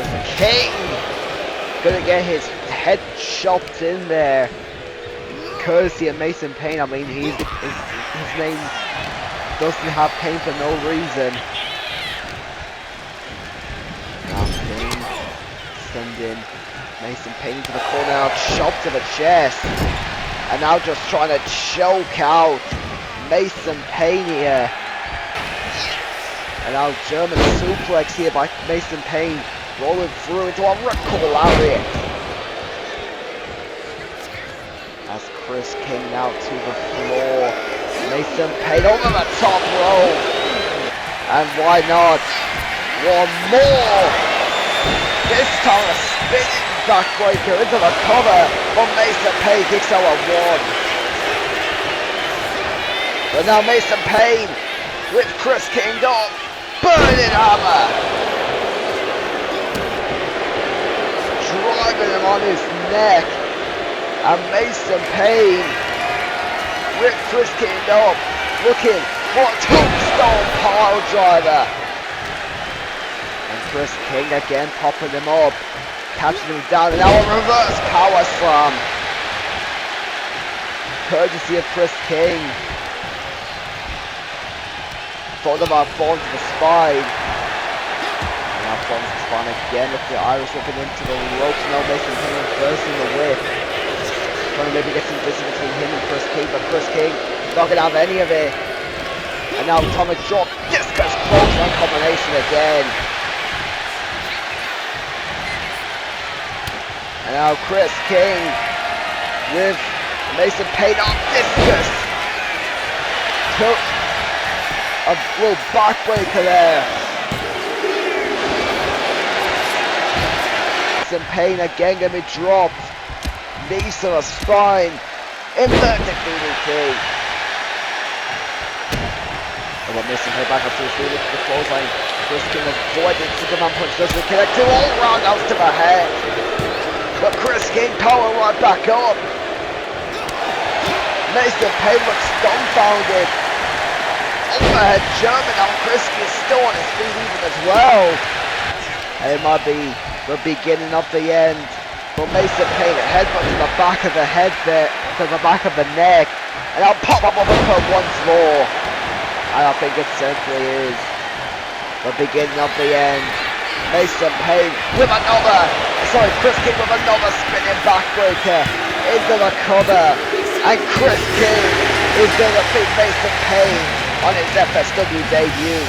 Chris King gonna get his head chopped in there. Courtesy of Mason Payne. I mean, his name doesn't have Payne for no reason. Now Payne sending Mason Payne to the corner, now chop to the chest. And now just trying to choke out Mason Payne here. And now German suplex here by Mason Payne, rolling through into a record lariat. As Chris King now to the floor. Mason Payne over the top rope. And why not? One more. This time a spinning backbreaker into the cover from Mason Payne, kicks out a 1. But now Mason Payne with Chris King up. Burning hammer. Driving him on his neck. And Mason Payne with Chris King up, looking for a tombstone pile driver. And Chris King again popping him up, catching him down, and now a reverse power slam. Courtesy of Chris King. Thought about falling to the spine. And now falling to the spine again with the Irish whipping into the ropes. Now Mason Payne reversing the whip. Trying to maybe get some distance between him and Chris King, but Chris King not gonna have any of it. And now atomic drop, discus clothesline combination again. And now Chris King with Mason Payne on discus. A little backbreaker there. Mason Payne again gonna be dropped. Knees to the spine. Inverted DDT. And what Mason Payne back up to the field with the clothesline. Chris King avoided Superman punch, doesn't connect to all roundhouse to the head. But Chris King power right back up. Mason Payne looks dumbfounded. Overhead German, now Chris King is still on his feet even as well. And it might be the beginning of the end. But Mason Payne, a headbutt to the back of the head there, to the back of the neck. And I'll pop up overcut once more. And I think it simply is the beginning of the end. Mason Payne with Chris King with another spinning backbreaker into the cover. And Chris King is going to beat Mason Payne on his FSW debut.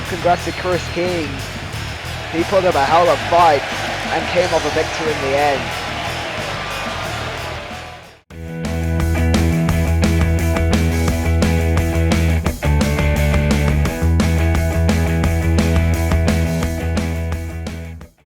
Congrats to Chris King. He put up a hell of a fight and came off a victory in the end.